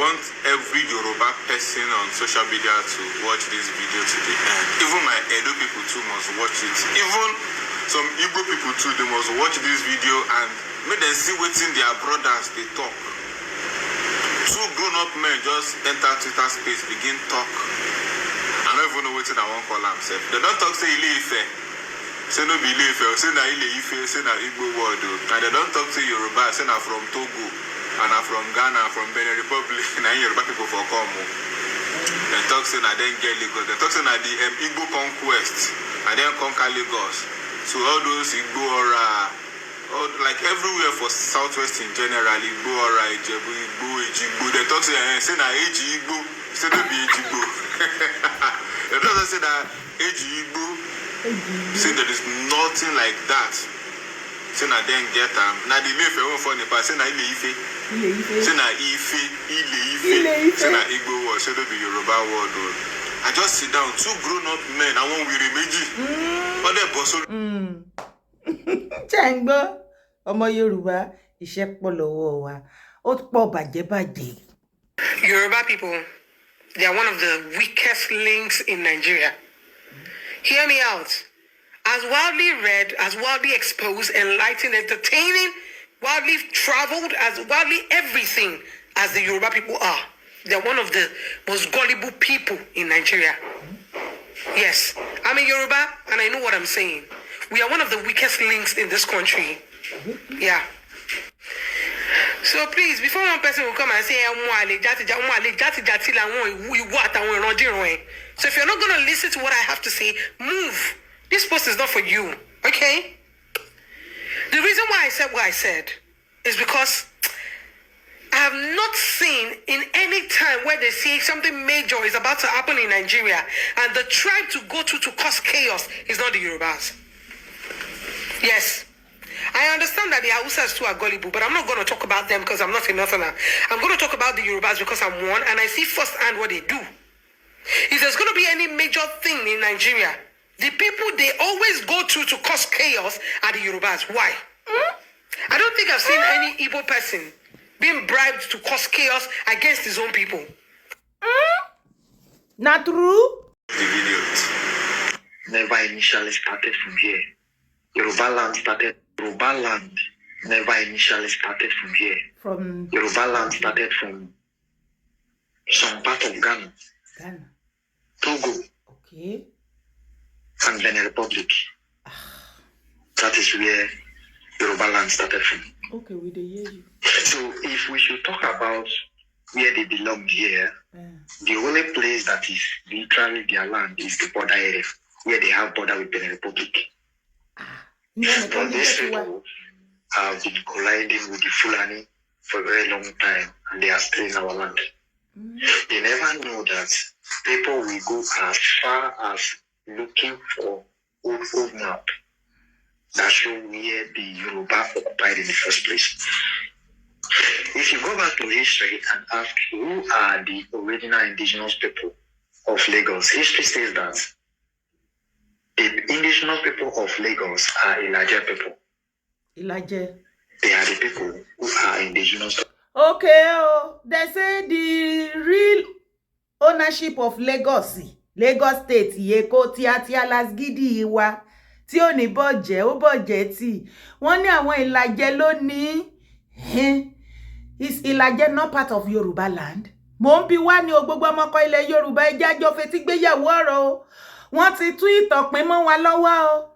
want every Yoruba person on social media to watch this video to the end. Even my Edo people too must watch it. Even some Igbo people too, they must watch this video and make them see what's in their brothers they talk. Two grown-up men just enter Twitter space, begin talk. I don't even know what I want to call themselves. They don't talk say Ile Ife. Say no be Ile Ife, say na Ile Ife, say na Igbo word. And they don't talk say Yoruba, say na from Togo, and na from Ghana, from Benin Republic, na Yoruba people for Como. They talk say na then get Lagos. They talk say na the Igbo conquest, and then conquer Lagos. So all those Igbo or like everywhere for Southwest in general, Igbo or Ijebu, Igbo, Ejigbo. They talk say na Eji Igbo, say no be Ejigbo. They don't say that Eji Igbo. Say there is nothing like that. Say na then get na the Ile Ife one for Nepal. Say na Ile Ife. Say na Ife, Ile Ife. Say na Igbo word. Say no be Yoruba word. I just sit down, two grown-up men. I want we meji. But they boss. Changbo, ọmọ Yorùbá, iṣẹ́ pọ̀ lọ́wọ́ wa. Ó pọ̀ bàjẹ́. Yoruba people, they are one of the weakest links in Nigeria. Hear me out. As wildly read, as wildly exposed, enlightened, entertaining, wildly traveled, as wildly everything as the Yoruba people are. They're one of the most gullible people in Nigeria. Yes, I'm a Yoruba and I know what I'm saying. We are one of the weakest links in this country. Yeah. So please, before one person will come and say, so if you're not going to listen to what I have to say, move. This post is not for you, okay? The reason why I said what I said is because I have not seen in any time where they say something major is about to happen in Nigeria and the tribe to go to cause chaos is not the Yorubas. Yes. I understand that the Hausas too are gullible, but I'm not going to talk about them because I'm not a Northerner. I'm going to talk about the Yorubas because I'm one and I see firsthand what they do. If there's going to be any major thing in Nigeria, the people they always go to cause chaos are the Yorubas. Why? I don't think I've seen any Igbo person being bribed to cause chaos against his own people. Not true? Never initially started from here. Yorubaland never initially started from here. Yorubaland started from some part of Ghana. Togo. Okay. And Benin Republic. That is where Yorubaland started from. Okay, we did hear you. So if we should talk about where they belong here, the only place that is literally their land is the border area, where they have border with Benin Republic. But these people have been colliding with the Fulani for a very long time, and they are still in our land. They never know that people will go as far as looking for old map that show where the Yoruba occupied in the first place. If you go back to history and ask who are the original indigenous people of Lagos, history says that the indigenous people of Lagos are Ilaje people. Ilaje. They are the people who are indigenous. Okay, they say the real ownership of Lagos State, Yeko Tiatia Lasgidi wa tí ó ní bọ́jẹ̀ ó bọ́jẹ̀ tí wọ́n ní àwọn Ìlàjẹ ló ní. Is Ìlàjẹ not part of Yoruba land? Mo ń bi wá ní o gbogbo ọmọkọ ilẹ̀ Yorùbá ẹjẹ́ àjọ fetí gbéyàwó ọ̀rọ̀ o. Wọ́n ti tú ìtọ̀pín mọ́ wa lọ́wọ́ o.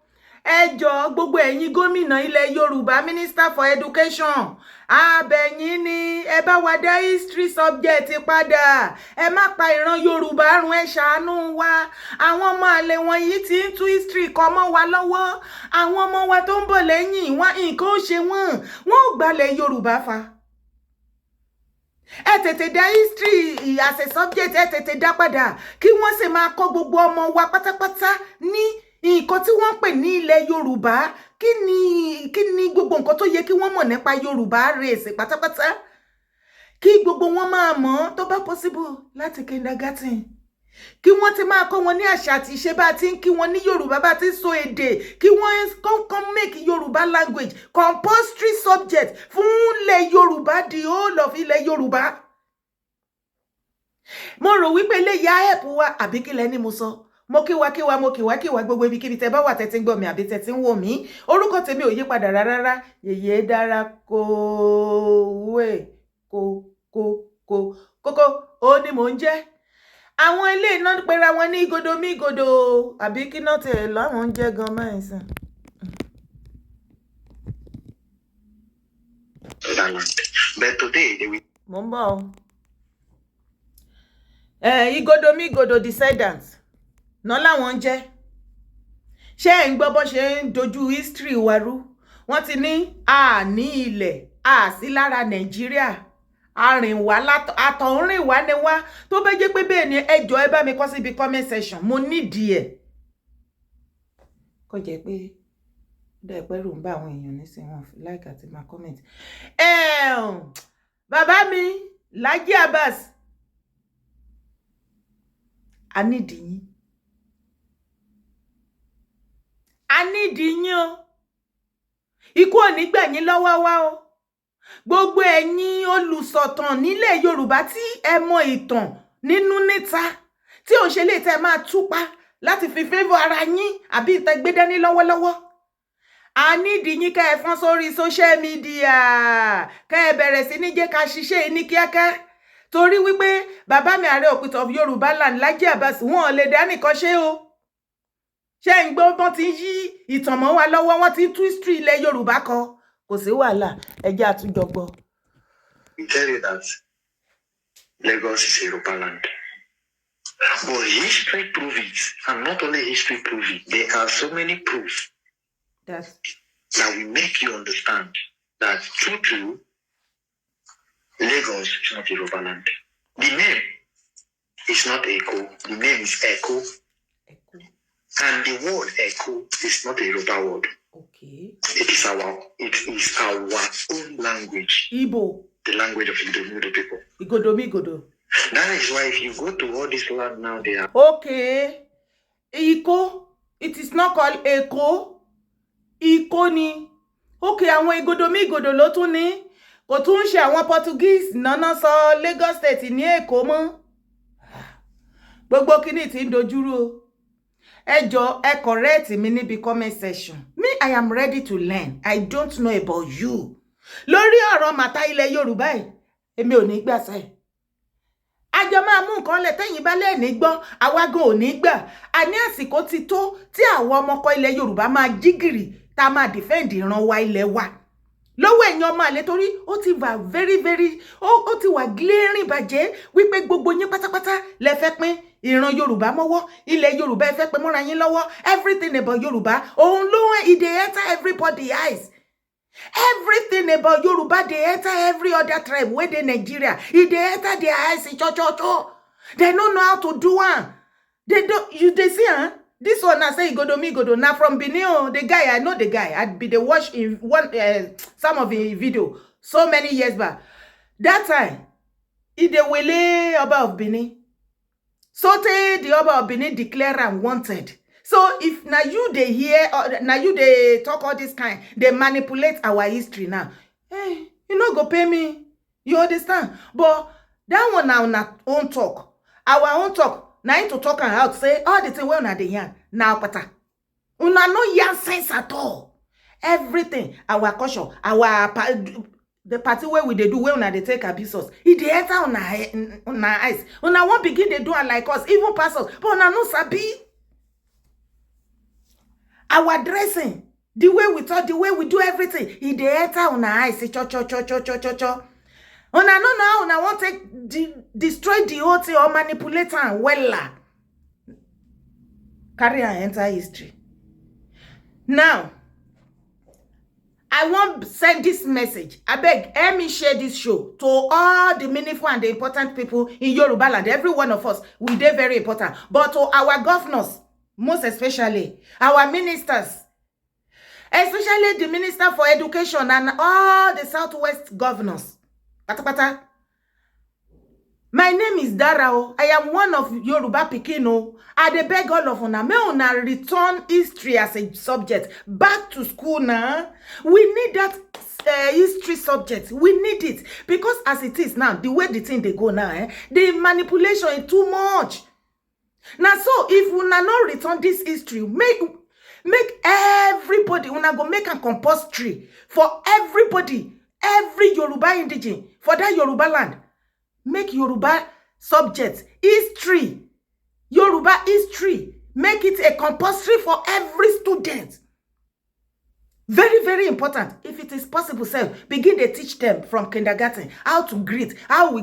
Ẹ jọ̀ọ́ gbogbo ẹ̀yin gómìnà ilẹ̀ Yorùbá, Minister for Education, abẹ̀yìn ni ẹ bá wa dá history subject padà. Ẹ má pa ìran Yorùbá run, ẹ ṣàánú wa. Àwọn ọmọ àlè wọn yìí ti ń tú history kọ mọ́ wa lọ́wọ́. Àwọn ọmọ wa tó ń bọ̀ lẹ́yìn wọn nǹkan ó ṣe wọ́n ò gbalẹ̀ Yorùbá fa. Ẹ tètè dá history as a subject, ẹ tètè dá padà kí wọ́n sì máa kọ́ gbogbo ọmọ wa pátápátá ní nǹkan tí wọ́n pè ní ilẹ̀ Yorùbá. Kí ni gbogbo nǹkan tó yẹ kí wọ́n mọ̀ nípa Yorùbá race pátápátá. Kí gbogbo wọn máa mọ̀ tó bá possible láti kindergarten. Kí wọ́n ti máa kọ́ wọn ní àṣà àti ìṣe bá ti ń kí wọn ní Yorùbá bá ti sọ èdè. Kí wọ́n come make Yorùbá language compulsory subject fún ilẹ̀ Yorùbá, the whole of ilẹ̀ Yorùbá. mo rò wípé lè ya help wa àbí kí lẹ́ni mo sọ mo kíwa gbogbo ibikíbi tẹ́ bá wà tẹ́ tí ń gbọ́ mi àbí tẹ́ tí ń wò mí orúkọ tèmi ò yí padà rárá yèyé dára kówé kókó ó ní mò ń jẹ́ àwọn ilé iná pera wọn ní igodo mi igodo àbí kí náà tẹ̀ láwọn ń jẹ́ gan mẹ́rin sàn. But today they will. Mo ń bọ̀ igodo mi igodo descendants náà làwọn jẹ́ ṣé ẹ̀ ń gbọ́ bó ṣe ń dojú history wa rú wọ́n ti ní a ní ilẹ̀ a sí lára Nàìjíríà arìnwá àtọ̀rìnwá ni wá tó bẹ́ jẹ́ pé bẹ́ẹ̀ ni ẹ jọ̀ọ́ ẹ bá mi kọ síbi comment section mo nídìí ẹ̀ kó jẹ́ pé dẹ́pẹ́rù ń bá àwọn èèyàn nísìnyí wọn fi like àti máa comment bàbá mi Laji Abbas a nídìí yín o ikú ò ní gbà yín lọ́wọ́ wa o gbogbo ẹ̀yin olùsọ̀tàn nílẹ̀ Yorùbá tí ẹ mọ ìtàn nínú níta tí ò ṣe lè tẹ́ máa túpa láti fi favor ara yín àbí ìtẹ́ gbé dání lọ́wọ́lọ́wọ́ a nídìí yín ká ẹ fọ́n sórí social media ká ẹ bẹ̀rẹ̀ sí ní jẹ́ ká ṣiṣẹ́ ní kíákíá torí wípé bàbá mi Ààrẹ OPITAN of Yorubaland Laji Abbas wọn ò lè dá nìkan ṣe o ṣé ń gbọ́ bọ́n ti yí ìtàn mọ́ wa lọ́wọ́ wọ́n ti tú history ilẹ̀ Yorùbá kan kò sí wàhálà ẹ jẹ́ àtúnjọ gbọ́. We tell you that Lagos is Yoruba land. But history proves it, and not only history proves it, there are so many proofs that will make you understand that true Lagos is not Yoruba land. The name is not Echo, the name is Echo. And the word Echo is not a Yoruba word. Okay. It is our own language. Igbo. The language of Ido people. Igodo. That is why if you go to all this land now, they are. Okay. Iko. It is not called Echo. Iko ni. Okay, àwọn Igodo ló tún ní. Kò tún ṣe àwọn Portuguese nana sọ Lagos State ní Èkó mọ́. Gbogbo kíní tí ń dojúrú o. Ẹ jọ̀ọ́ ẹ correct mi níbi comment section. Me, I am ready to learn. I don't know about you. Lórí ọ̀rọ̀ màtá ilẹ̀ Yorùbá yìí, èmi ò ní gbà sẹ́. Àjọ máa mú nǹkan lẹ̀ tẹ́yìn bá lè ní gbọ́, àwa gan ò ní gbà. A ní àsìkò ti tó tí àwọn ọmọkọ ilẹ̀ Yorùbá máa jígìrì tá máa defend ìran wa ilẹ̀ wa. Lọ́wọ́ ẹ̀yin ọmọ àlè torí ó ti wà very ó ti wà glaring bàjẹ́ wípé gbogbo yín pátápátá lẹ fẹ́ pín ìran Yorùbá mọ́wọ́ ilẹ̀ Yorùbá ẹ fẹ́ pín mọ́ra yín lọ́wọ́ everything about Yorùbá òun ló wọ́n dey enter everybody eyes everything about Yorùbá dey enter every other tribe wey dey Nigeria e dey enter their eyes cho they don't know how to do am they don't you dey see this one I say Igodo now from Benin the guy I know the guy I'd be the watch in one some of the video so many years back that time he dey wele Oba of Benin so the Oba of Benin declare am wanted so if now you dey hear now you dey talk all this kind they manipulate our history now hey you no go pay me you understand but that one now na own talk our own talk now to talk and out say all the thing wey una dey yarn now pata una no yarn sense at all everything our culture our the party where we dey do wey una dey take abuse us e dey enter una eyes una wan begin dey do am like us even pass us but una no sabi our dressing the way we talk the way we do everything e dey enter una eyes cho una no know how una wan take destroy the whole thing or manipulate am wella carry am enter history now I want to send this message. I beg, let me share this show to all the meaningful and the important people in Yoruba land. Every one of us, we dey very important. But to our governors, most especially, our ministers, especially the Minister for Education and all the Southwest governors. Pata. My My name is Dara. I am one of Yoruba Pikin. I dey beg all of una, may una return history as a subject back to school now. We need that history subject. We need it because as it is now, the way the thing they go now, the manipulation is too much. Now, so if una no return this history, make everybody, una go make a compulsory for everybody, every Yoruba indigene for that Yoruba land. Make Yoruba subject history, Yoruba history. Make it a compulsory for every student. Very, very important. If it is possible, sir, begin to teach them from kindergarten how to greet, how we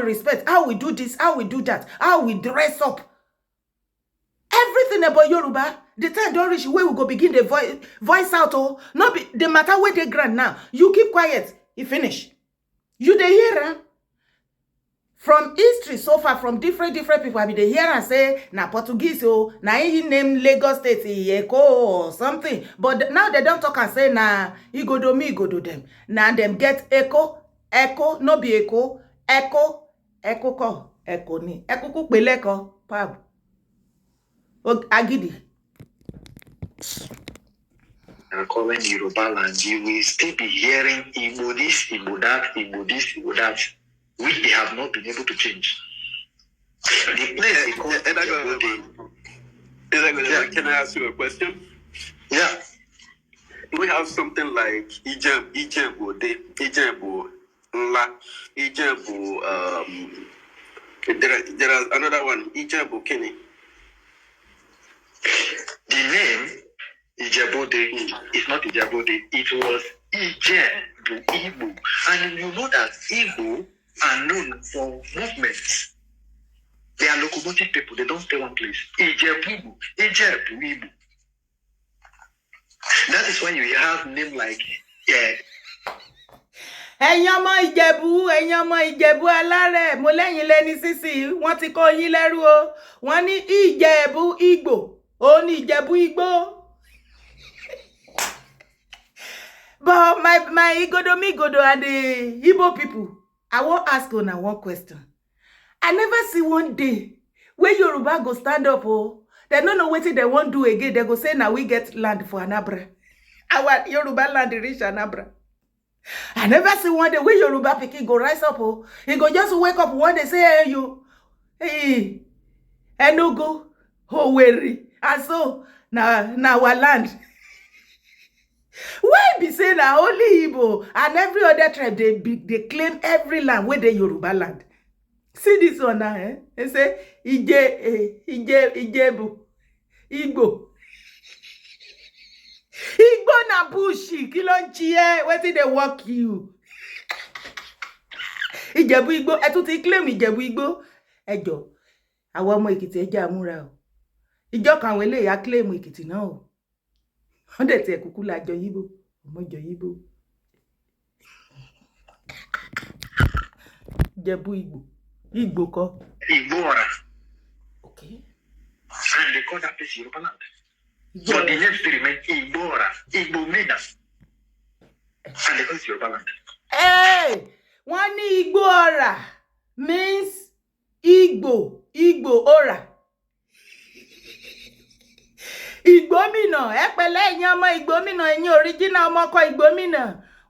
respect, how we do this, how we do that, how we dress up. Everything about Yoruba. The time don't reach where we go begin the voice out. Oh, not be the matter where they grant now. You keep quiet. You finish. You the hear from history so far, from different people. I mean, they hear and say na Portuguese. Oh, na he name Lagos State Eko or something. But now they don't talk and say na he go do me, go do them. Now them get Echo, no be Echo, Echo ko, Echo ni, Echo ku peleko, pab. Agidi. Calling Yorubaland, you will still be hearing Eemo this, Eemo that, Eemo this, Eemo that, which they have not been able to change. The place they call Can I ask you a question? Yeah. We have something like Ijebu Dee, Ijebu Nla, Ijebu. There is another one, Ijebu Kini. The name Ijebu Dee is not Ijebu Dee. It was Ijebu Igbo. And you know that Igbo are known for movements. They are locomotive people. They don't stay one place. Ijebu Igbo. Ijebu Igbo. That is why you have name like ẹ̀yin ọmọ Ìjẹ̀bú alárẹ̀ mo lẹ́yìn lẹ́ni sísì wọ́n ti kó yín lẹ́rú o wọ́n ní Ìjẹ̀bú Ìgbò ó ní Ìjẹ̀bú Ìgbò. But my Igodo and the Igbo people, I won't ask una one question. I never see one day where Yoruba go stand up. Oh, they don't know what they won't do again. They go say now we get land for Anabra. Our Yoruba land reach Anabra. I never see one day where Yoruba pikin go rise up. Oh, he go just wake up one day say, hey you, hey, Enugu, Owerri, and so now our land. Why be saying that only Igbo and every other tribe they claim every land where they Yoruba land? See this one now, eh? They say Ijebu, Igbo. Igbo na bushi, kilonchi eh, where did they walk you? Ijebu Igbo, etuti claim Ijebu Igbo. Ejo, àwọn ọmọ Èkìtì ẹja amúra o. Ìjọ kan àwọn eléyà claim Èkìtì náà o. Wọ́n dẹ̀ ti ẹ̀kúkú la jọ Yíbò, ọmọ jọ Yíbò. Ìjẹ̀bú Ìgbò, Ìgbò kọ́. Igbora. Okay. And they call that place Yorubaland. But the name still remains Igbora, Igbo Mina. And they call it Yorubaland. Hey! Wọ́n ní Igbo Ora means Igbo Ora. Igbómìnà ẹ pẹ̀lẹ́ ẹ̀yin ọmọ Igbómìnà ẹ̀yin original ọmọ ọkọ Igbómìnà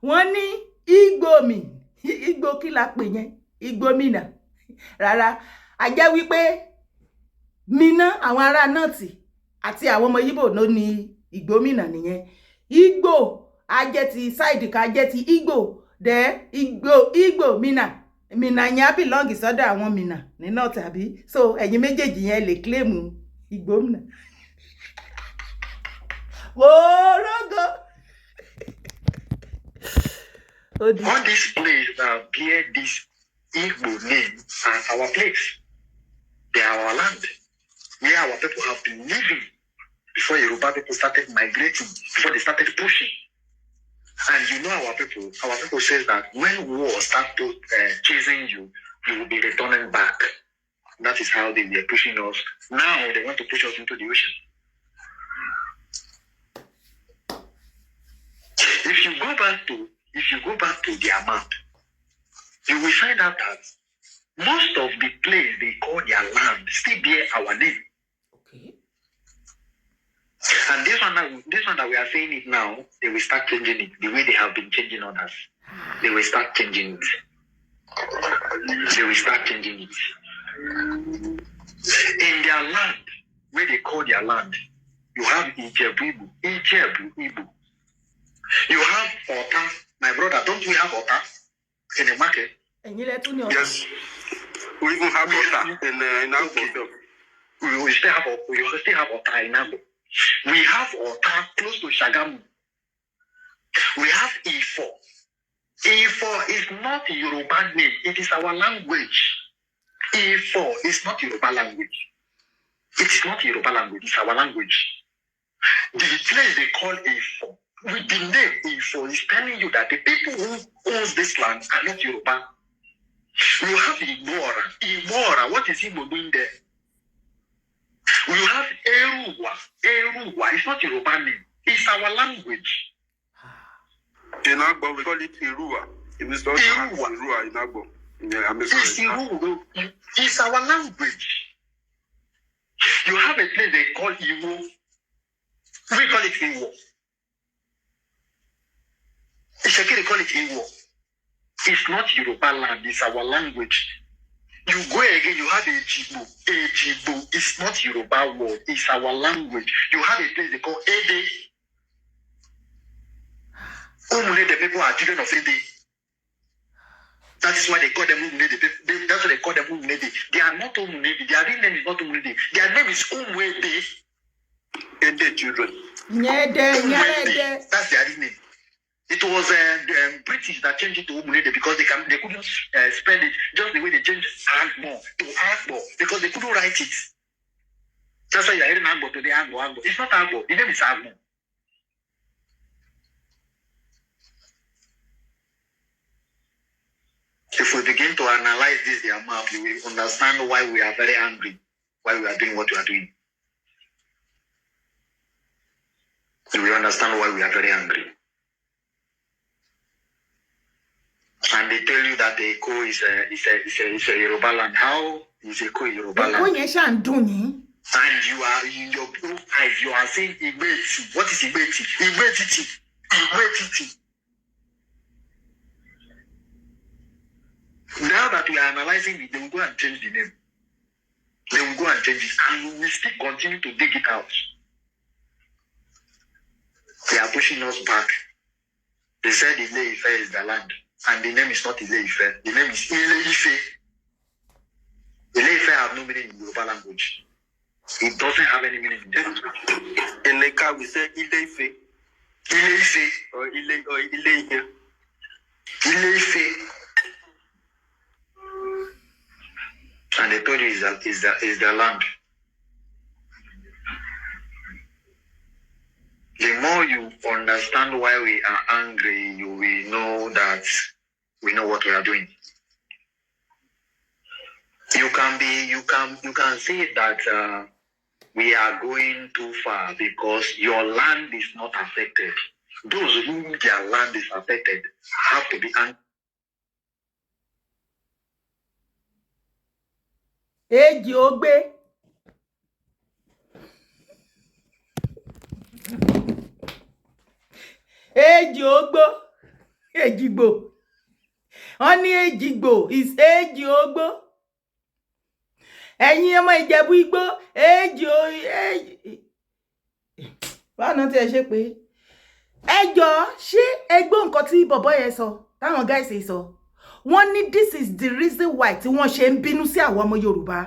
wọ́n ní Igbomi Igbo kí la pè yẹn Igbómìnà rárá a jẹ́ wípé Mina àwọn ará nọ́ọ̀tì àti àwọn ọmọ Yíbò ló ní Igbómìnà nìyẹn Igbo ajẹ́ ti side ka ajẹ́ ti Igbo de Igbo Mina yẹn belong sọ́dọ̀ àwọn Mina ní north àbí so ẹ̀yin méjèèjì yẹn lè claim Igbómìnà. Worogo. All these places that bear this Igbo name are our place. They are our land. Where our people have been living before Yoruba people started migrating, before they started pushing. And you know our people says that when war starts chasing you, you will be returning back. That is how they were pushing us. Now they want to push us into the ocean. If you go back to their map, you will find out that most of the place they call their land still bear our name. Okay. And this one that we are saying it now, they will start changing it the way they have been changing others. They will start changing it. They will start changing it. In their land, where they call their land, you have Ijebu Ibu. You have Ota. My brother, don't we have Ota in the market? Yes. We even have Ota in Agbo. We still have Ota in Agbo. We have Ota close to Shagamu. We have Ifo. Ifo is not a Yoruba name. It is our language. Ifo is not Yoruba language. It is not Yoruba language. It's our language. The place they call Ifo, with the name Ifo, is telling you that the people who owns this land are not Yoruba. You have Igbora. What is Igbo doing there? We have Eruwa. It's not Yoruba name. It's our language. In Agbo, we call it Irua. It is not Irua in Agbo. Yeah, I'm sorry. It's our language. You have a place they call Eemo. We call it Eemo. They call it Eemo. It's not Yoruba land. It's our language. You go again, you have Ejibo. Ejibo. It's not Yoruba word. It's our language. You have a place they call Ede. The people are children of Ede. That is why they call them Umunede. That's why they call them Umunede. They are not Umunede. Their real name is not Umunede. Their name is Umwede. Ede children. That's their real name. It was British that changed it to Umunede because they couldn't spell it just the way they changed Agbo to Agbo because they couldn't write it. That's why you're hearing Agbo today, Agbo. It's not Agbo. The name is Agbo. If we begin to analyze this, their map, you will understand why we are very angry, why we are doing what we are doing. You will understand why we are very angry. And they tell you that the Eko is a Yoruba land. How is Eko a Yoruba land? And you are in your own eyes, you are saying Igbeti. What is Igbeti? Igbeti. Now that we are analyzing it, they will go and change the name. They will go and change it. And we will still continue to dig it out. They are pushing us back. They said Ile Ife is the land. And the name is not Ile Ife. The name is Ile Ife. Ile Ife have no meaning in Yoruba language. It doesn't have any meaning in the language. In Leka, we say Ile Ife. Ile Ife. Or Ile here. Ile Ife. And they told you is the land. The more you understand why we are angry, you will know that we know what we are doing. You can see that we are going too far because your land is not affected. Those whom their land is affected have to be angry. Eji ogbe. Eji ogbo. Ejigbo. Oni ejigbo is eji ogbo. Ẹ̀yin ọmọ Ìjẹ̀bú Igbó eji báwo tí ẹ ṣe pé ẹjọ́ ṣé ẹ gbọ́ nǹkan tí bọ̀bọ́ yẹn sọ táwọn guys sọ. Wọ́n ní this is the reason why tí wọ́n ṣe ń bínú sí àwọn ọmọ Yorùbá.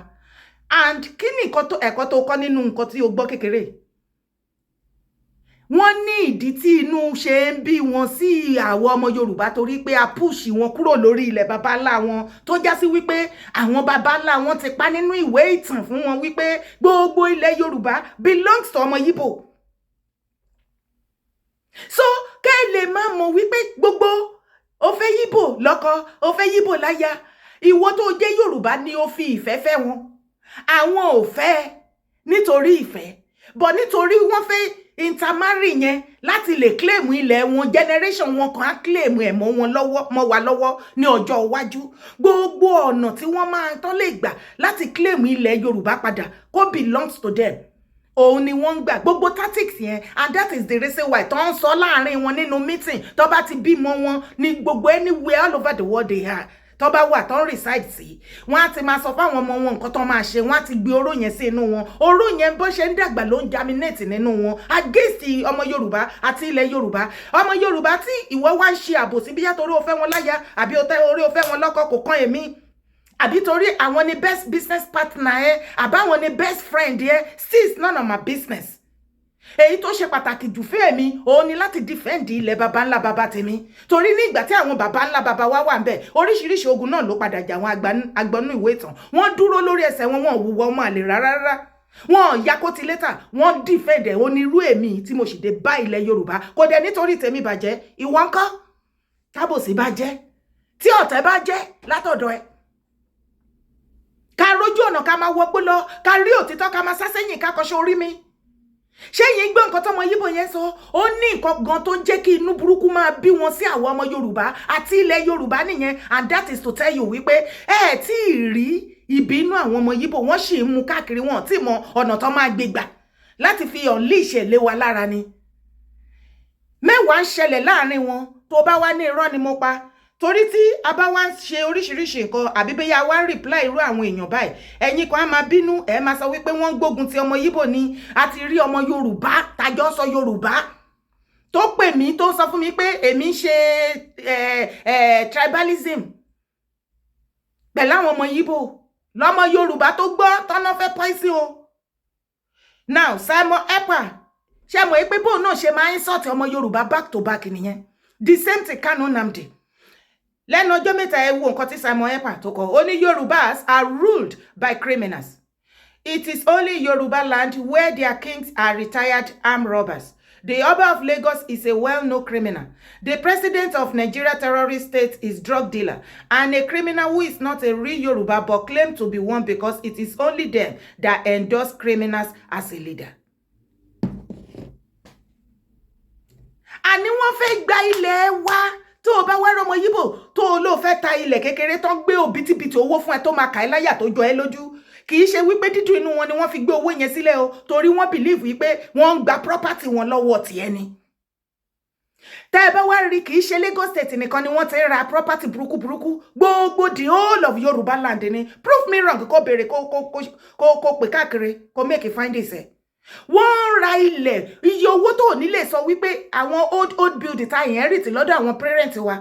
And kí ni ẹ̀kọ́ tó kọ́ nínú nǹkan tí o gbọ́ kékeré? Wọ́n ní ìdí tí inú ṣe ń bí wọn sí àwọn ọmọ Yorùbá torí pé a push wọn kúrò lórí ilẹ̀ baba ńlá wọn tó já sí wípé àwọn baba ńlá wọn ti pa nínú ìwé ìtàn fún wọn wípé gbogbo ilẹ̀ Yorùbá belongs to ọmọ Yíbò. So kẹ́ lè má mọ̀ wípé gbogbo ó fẹ́ Yíbò lọ́kọ, ó fẹ́ Yíbò láya, ìwọ tó jẹ́ Yorùbá ni ó fi ìfẹ́ fẹ́ wọn. Àwọn ò fẹ́ nítorí ìfẹ́, but nítorí wọ́n fẹ́ intermarry yẹn láti lè claim ilẹ̀ wọn, generation wọn kan á claim ẹ̀ mọ́ wa lọ́wọ́ ní ọjọ́ iwájú. Gbogbo ọ̀nà tí wọ́n máa tán lè gbà láti claim ilẹ̀ Yorùbá padà kó belongs to them. Òun ni wọ́n ń gbà gbogbo tactics yẹn, and that is the reason why tó ń sọ láàrin wọn nínú meeting tó bá ti bímọ wọn ní gbogbo anywhere all over the world they are. Tó bá wà tó reside sí, wọ́n á ti máa sọ fáwọn ọmọ wọn nǹkan tó máa ṣe, wọ́n á ti gbé oró yẹn sí inú wọn. Oró yẹn bó ṣe ń dàgbà ló ń germinate nínú wọn against ọmọ Yorùbá àti ilẹ̀ Yorùbá. Ọmọ Yorùbá tí ìwọ wá ń ṣe àbòsí bí yàtọ̀ orí o fẹ́ wọn láya àbí orí o fẹ́ wọn lọ́kọ kò kàn èmi. Àbí torí àwọn ni best business partner àbáwọn ni best friend still it's none of my business. Èyí tó ṣe pàtàkì jù fún èmi òun ni láti defend ilẹ̀ baba ńlá baba tèmi. Torí ní ìgbà tí àwọn baba ńlá baba wa wà ńbẹ̀, oríṣiríṣi ogun náà ló padà jà àwọn agbọnú ìwé ìtàn. Wọ́n dúró lórí ẹsẹ̀ wọn, wọn ò wúwo ọmọ àlè rárá. Wọ́n ya kó ti létà, wọ́n defend onírú èmi tí mo sì dé bá ilẹ̀ Yorùbá. Kò dẹ̀ nítorí tèmi bàjẹ́, ìwọ ńkọ́? Tábòsí bá jẹ́, tí ọ̀tẹ̀ bá jẹ́ látọ̀dọ̀ ẹ. Ká rójú ọ̀nà ká máa wọgbó lọ, ká rí òtítọ́ ká máa sásẹ́yìn ká kọ́ṣọ́ orí mi. Ṣé yín gbọ́ nǹkan tọ́mọ Yíbò yẹn sọ? Ó ní nǹkan gan tó ń jẹ́ kí inú burúkú máa bí wọn sí àwọn ọmọ Yorùbá àti ilẹ̀ Yorùbá nìyẹn, and that is to tell you wípé tí ì rí ìbínú àwọn ọmọ Yíbò, wọ́n sì ń mú káàkiri, wọn tí mọ ọ̀nà tó máa gbé gbà láti fi unleash lé wa lára ni. Mẹ́wàá ń ṣẹlẹ̀ láàrin wọn, tó bá wá ní irọ́ ni mo pa. Torí tí a bá wá ṣe oríṣiríṣi nǹkan àbí bẹ́yà wá reply irú àwọn èèyàn báyìí, ẹ̀yin kan á máa bínú, ẹ máa sọ wípé wọ́n gbógun ti ọmọ Yíbò ni. A ti rí ọmọ Yorùbá tájọ́ sọ Yorùbá tó pè mí tó sọ fún mi pé èmi ṣe tribalism pẹ̀lú àwọn ọmọ Yíbò. Lọ́mọ Yorùbá tó gbọ́ tọ́nà fẹ́ poison o. Now Simon Ekpa ṣe mọ̀ pé bóun náà ṣe máa ń insult ọmọ Yorùbá back to back nìyẹn. The same thing Kanu Nnamdi. Lẹ́nu ọjọ́ mẹ́ta ẹ wo nǹkan tí Simon Ekpa tó kọ. Ó ní Yorùbás are ruled by criminals. It is only Yorubaland where their kings are retired armed robbers. The Oba of Lagos is a well-known criminal. The president of Nigeria terrorist state is drug dealer and a criminal who is not a real Yoruba but claimed to be one because it is only them that endorse criminals as a leader. Àní wọ́n fẹ́ gba ilẹ̀ wa. Tó bá wá rọmọ Yíbò tó ló fẹ́ ta ilẹ̀ kékeré tó gbé òbítíbitì owó fún ẹ tó máa kà ẹ́ láyà tó jọ ẹ́ lójú. Kì í ṣe wípé dídùn inú wọn ni wọ́n fi gbé owó yẹn sílẹ̀ o, torí wọ́n believe wípé wọ́n ń gba property wọn lọ́wọ́ ti ẹni. Tẹ́ bá wá rí, kì í ṣe Lagos State nìkan ni wọ́n ti ra property burúkú. Gbogbo the whole of Yorubaland ni. Prove me wrong kó béèrè kó pè káàkiri kó make findings ẹ̀. Wọ́n ra ilẹ̀ iye owó tó ní lè sọ wípé àwọn old building ta inherit lọ́dọ̀ àwọn parent wa.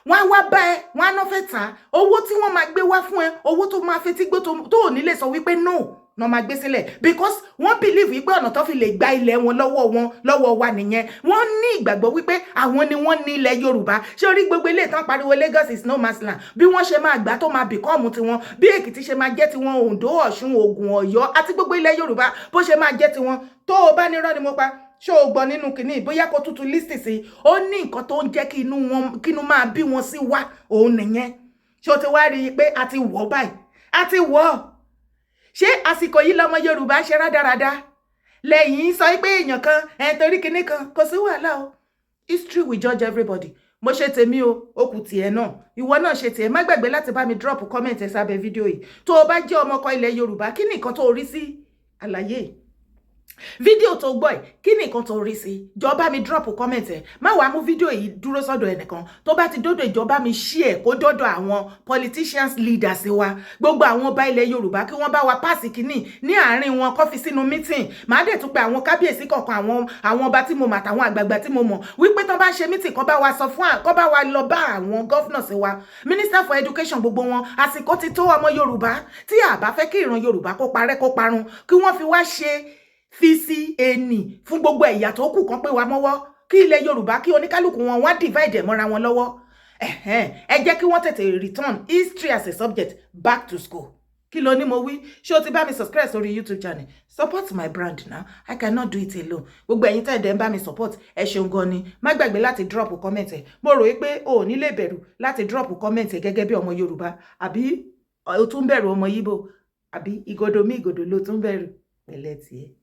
Wọ́n wá bá ẹ, wọ́n á fẹ́ tà. Owó tí wọ́n máa gbé wá fún ẹ, owó tó máa fetí gbé tó ní lè sọ wípé no no máa gbé sílẹ̀, because wọ́n believe wípé ọ̀nà tó fi lè gba ilẹ̀ wọn lọ́wọ́ wa nìyẹn. Wọ́n ní ìgbàgbọ́ wípé àwọn ni wọ́n ní ilẹ̀ Yorùbá. Ṣé orí gbogbo ilé ìtàn pariwo Lagos is no man's land, bí wọ́n ṣe máa gbà tó máa become tiwọn, bí Èkìtì ṣe máa jẹ́ tiwọn, Oǹdó, Ọ̀ṣun, Ògùn, Ọ̀yọ́ àti gbogbo ilẹ̀ Yorùbá bó ṣe máa jẹ́ tiwọn. Tó o bá nírọ́ ni mo pa, ṣé o gbọ́ nínú kìíní bóyá kó tútù lísì sí, ó ní nǹkan tó ń jẹ́ kí inú máa bí wọn sí wá òun nìyẹn. Ṣé o ti wá rí i pé a ti wọ̀ báyìí, a ti wọ̀. Ṣé àsìkò yìí lọmọ Yorùbá ṣe rádaràda lẹ́yìn sọ pé èèyàn kan torí kinní kan, kò sí wàhálà o. History will judge everybody. Mo ṣe tèmi o, ó kù tiẹ̀ náà. Ìwọ náà ṣe tiẹ̀. Má gbàgbé láti bá mi drop comment ẹ sábẹ́ fídíò yìí. Tó o bá jẹ́ ọmọ ọkọ ilẹ̀ Yorùbá, kí ni nǹkan tó rí sí àlàyé fídíò tó gbọ́ ẹ̀? Kí ni nǹkan tó rí sí? Jọ̀ọ́ mi drop comment ẹ̀. Má wàá mú fídíò yìí dúró sọ́dọ̀ ẹnìkan. Tó bá ti dọ́dọ̀ ìjọba mi share kó dọ́dọ̀ àwọn politicians leaders wa. Gbogbo àwọn ọba ilẹ̀ Yorùbá kí wọ́n bá wa pass kíní ní àárín wọn kó fi sínú meeting. Màá dẹ̀ tún pé àwọn kábíyèsí kọ̀ọ̀kan àwọn ọba tí mo mọ̀ àtàwọn àgbààgbà tí mo mọ̀ wípé tán bá ṣe meeting kó bá wa sọ fún kó bá wa lọ bá àwọn governors wa, Minister for Education gbogbo wọn. Àsìkò ti tó ọmọ Yorùbá tí a bá fẹ́ kí ìran Yorùbá kó parẹ́ kó parun, kí wọ́n fi wá ṣe fi sí ẹni fún gbogbo ẹ̀yà tó kù kan pé wa mọ́wọ́, kí ilẹ̀ Yorùbá kí oníkálùkù wọn wá divide mọ́ra wọn lọ́wọ́. Ẹ jẹ́ kí wọ́n tètè return history as a subject back to school. Kí ló ní mo wí? Ṣé o ti bá mi subscribe sórí YouTube channel? Support my brand now. I cannot do it alone. Gbogbo ẹ̀yin tẹ́ dẹ̀ ń bá mi support, ẹ ṣeun gan ni. Má gbàgbé láti drop comment ẹ. Mo rò pé o ò ní lè bẹ̀rù láti drop comment ẹ gẹ́gẹ́ bí ọmọ Yorùbá, àbí o tún bẹ̀rù ọmọ Yíbò, àbí ìgòdò mi ìgòdò ló tún bẹ̀rù. Pẹ̀lẹ́ tiẹ̀.